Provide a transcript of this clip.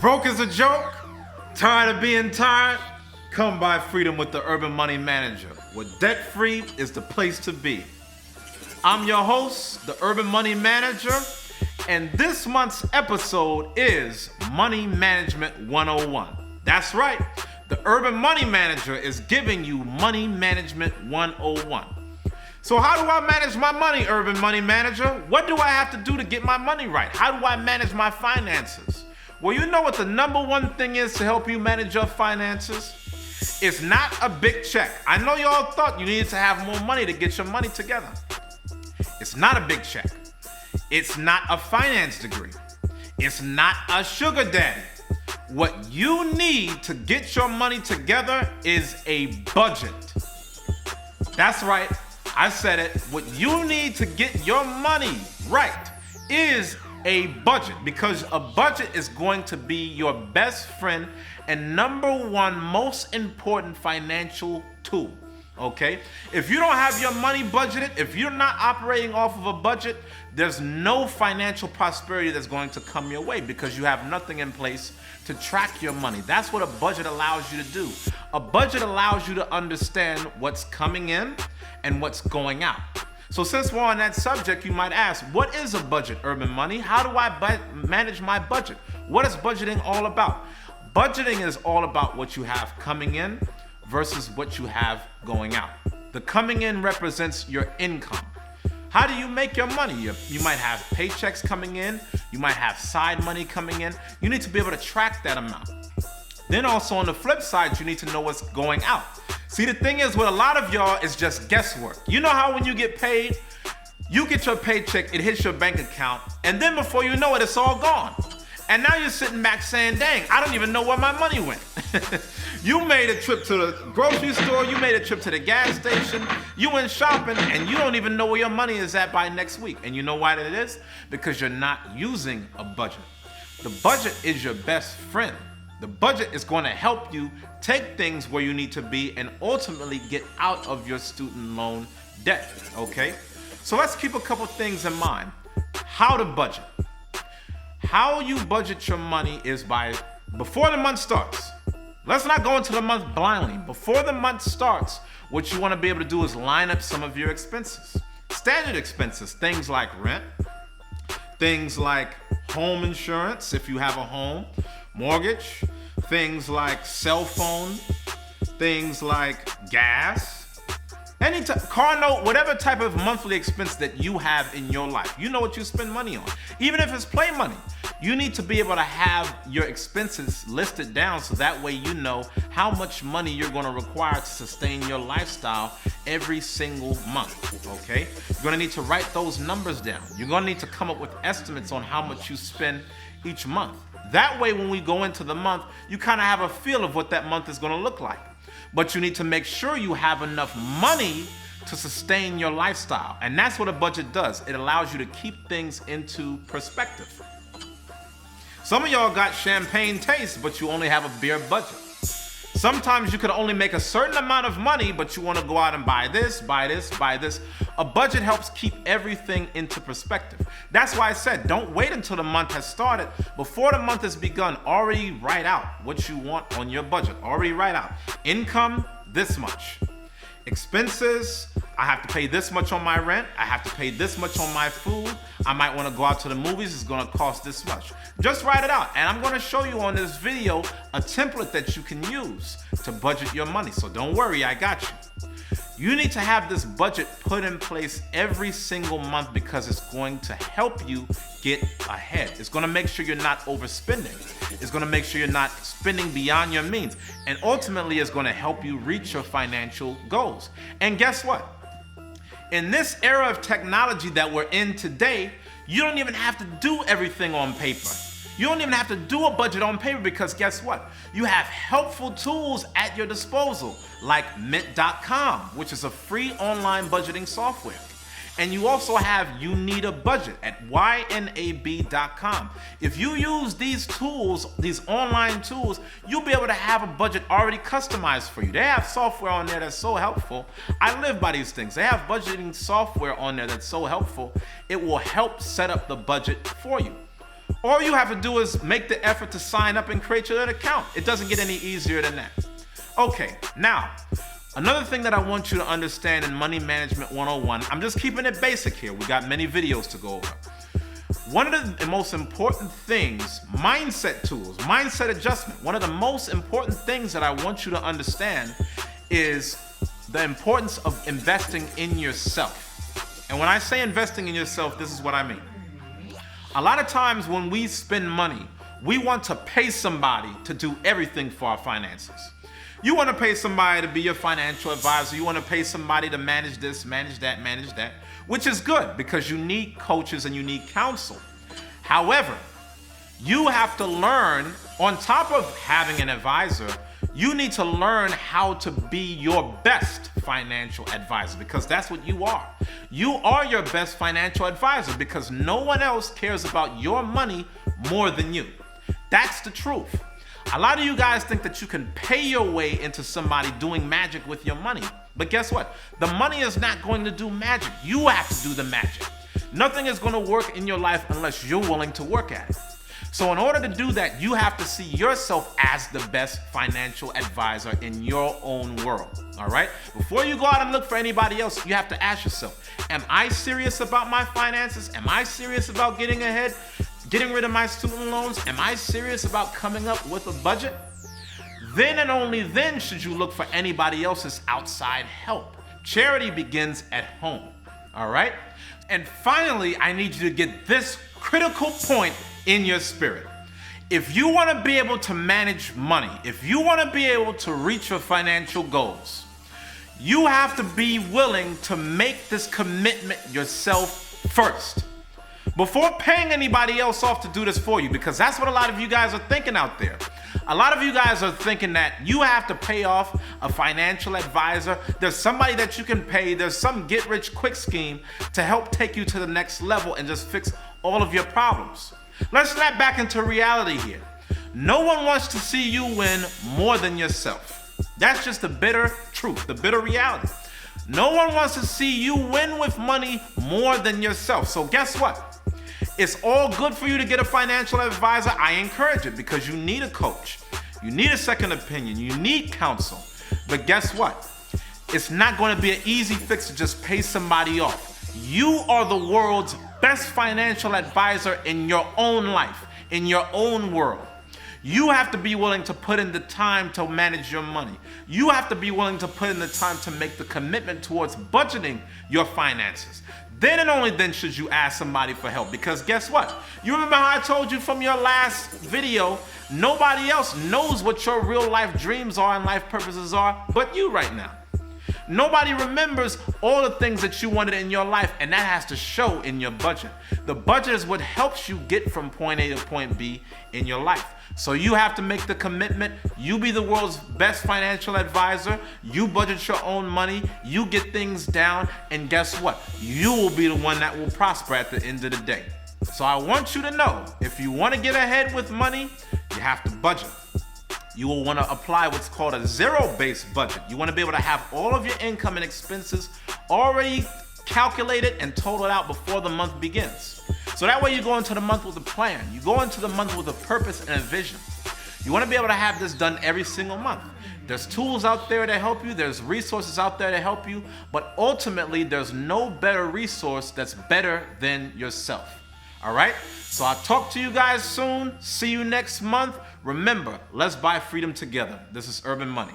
Broke is a joke? Tired of being tired? Come buy freedom with the Urban Money Manager, where debt-free is the place to be. I'm your host, the Urban Money Manager, and this month's episode is Money Management 101. That's right, the Urban Money Manager is giving you Money Management 101. So how do I manage my money, Urban Money Manager? What do I have to do to get my money right? How do I manage my finances? Well, you know what the number one thing is to help you manage your finances? It's not a big check. I know y'all thought you needed to have more money to get your money together. It's not a big check. It's not a finance degree. It's not a sugar daddy. What you need to get your money together is a budget. That's right. I said it. What you need to get your money right is a budget, because a budget is going to be your best friend and number one most important financial tool. Okay? If you don't have your money budgeted, if you're not operating off of a budget, there's no financial prosperity that's going to come your way because you have nothing in place to track your money. That's what a budget allows you to do. A budget allows you to understand what's coming in and what's going out. So since we're on that subject, you might ask, what is a budget, Urban Money? How do I manage my budget? What is budgeting all about? Budgeting is all about what you have coming in versus what you have going out. The coming in represents your income. How do you make your money? You might have paychecks coming in. You might have side money coming in. You need to be able to track that amount. Then also on the flip side, you need to know what's going out. See, the thing is with a lot of y'all, it's just guesswork. You know how when you get paid, you get your paycheck, it hits your bank account, and then before you know it, it's all gone. And now you're sitting back saying, dang, I don't even know where my money went. You made a trip to the grocery store, you made a trip to the gas station, you went shopping, and you don't even know where your money is at by next week. And you know why that is? Because you're not using a budget. The budget is your best friend. The budget is going to help you take things where you need to be and ultimately get out of your student loan debt, okay? So let's keep a couple things in mind. How to budget. How you budget your money is before the month starts. Let's not go into the month blindly. Before the month starts, what you want to be able to do is line up some of your expenses. Standard expenses, things like rent, things like home insurance if you have a home, mortgage, things like cell phone, things like gas, car note, whatever type of monthly expense that you have in your life. You know what you spend money on. Even if it's play money, you need to be able to have your expenses listed down so that way you know how much money you're going to require to sustain your lifestyle every single month, okay? You're going to need to write those numbers down. You're going to need to come up with estimates on how much you spend each month. That way, when we go into the month, you kind of have a feel of what that month is going to look like. But you need to make sure you have enough money to sustain your lifestyle. And that's what a budget does. It allows you to keep things into perspective. Some of y'all got champagne taste, but you only have a beer budget. Sometimes you could only make a certain amount of money, but you want to go out and buy this, buy this, buy this. A budget helps keep everything into perspective. That's why I said, don't wait until the month has started. Before the month has begun, already write out what you want on your budget. Already write out. Income, this much. Expenses, I have to pay this much on my rent. I have to pay this much on my food. I might want to go out to the movies. It's going to cost this much. Just write it out. And I'm going to show you on this video a template that you can use to budget your money. So don't worry, I got you. You need to have this budget put in place every single month because it's going to help you get ahead. It's going to make sure you're not overspending. It's going to make sure you're not spending beyond your means. And ultimately, it's going to help you reach your financial goals. And guess what? In this era of technology that we're in today, you don't even have to do everything on paper. You don't even have to do a budget on paper because guess what? You have helpful tools at your disposal like Mint.com, which is a free online budgeting software. And you also have You Need a Budget at ynab.com. If you use these tools, these online tools, you'll be able to have a budget already customized for you. They have software on there that's so helpful. I live by these things. They have budgeting software on there that's so helpful. It will help set up the budget for you. All you have to do is make the effort to sign up and create your own account. It doesn't get any easier than that. Okay, now, another thing that I want you to understand in Money Management 101, I'm just keeping it basic here. We got many videos to go over. One of the most important things, mindset tools, mindset adjustment, one of the most important things that I want you to understand is the importance of investing in yourself. And when I say investing in yourself, this is what I mean. A lot of times when we spend money, we want to pay somebody to do everything for our finances. You want to pay somebody to be your financial advisor. You want to pay somebody to manage this, manage that, which is good because you need coaches and you need counsel. However, you have to learn, on top of having an advisor, you need to learn how to be your best financial advisor, because that's what you are. You are your best financial advisor because no one else cares about your money more than you. That's the truth. A lot of you guys think that you can pay your way into somebody doing magic with your money. But guess what? The money is not going to do magic. You have to do the magic. Nothing is going to work in your life unless you're willing to work at it. So in order to do that, you have to see yourself as the best financial advisor in your own world, all right? Before you go out and look for anybody else, you have to ask yourself, am I serious about my finances? Am I serious about getting ahead, getting rid of my student loans? Am I serious about coming up with a budget? Then and only then should you look for anybody else's outside help. Charity begins at home, all right? And finally, I need you to get this critical point in your spirit. If you want to be able to manage money, if you want to be able to reach your financial goals, you have to be willing to make this commitment yourself first. Before paying anybody else off to do this for you, because that's what a lot of you guys are thinking out there. A lot of you guys are thinking that you have to pay off a financial advisor. There's somebody that you can pay. There's some get-rich-quick scheme to help take you to the next level and just fix all of your problems. Let's snap back into reality here. No one wants to see you win more than yourself. That's just the bitter truth, the bitter reality. No one wants to see you win with money more than yourself. So guess what? It's all good for you to get a financial advisor. I encourage it because you need a coach. You need a second opinion. You need counsel. But guess what? It's not going to be an easy fix to just pay somebody off. You are the world's best financial advisor in your own life, in your own world. You have to be willing to put in the time to manage your money. You have to be willing to put in the time to make the commitment towards budgeting your finances. Then and only then should you ask somebody for help. Because guess what? You remember how I told you from your last video, nobody else knows what your real life dreams are and life purposes are but you right now. Nobody remembers all the things that you wanted in your life, and that has to show in your budget. The budget is what helps you get from point A to point B in your life. So you have to make the commitment. You be the world's best financial advisor. You budget your own money. You get things down. And guess what? You will be the one that will prosper at the end of the day. So I want you to know, if you want to get ahead with money, you have to budget. You will want to apply what's called a zero-based budget. You want to be able to have all of your income and expenses already calculated and totaled out before the month begins. So that way you go into the month with a plan. You go into the month with a purpose and a vision. You want to be able to have this done every single month. There's tools out there to help you. There's resources out there to help you. But ultimately, there's no better resource that's better than yourself. All right? So I'll talk to you guys soon. See you next month. Remember, let's buy freedom together. This is Urban Money.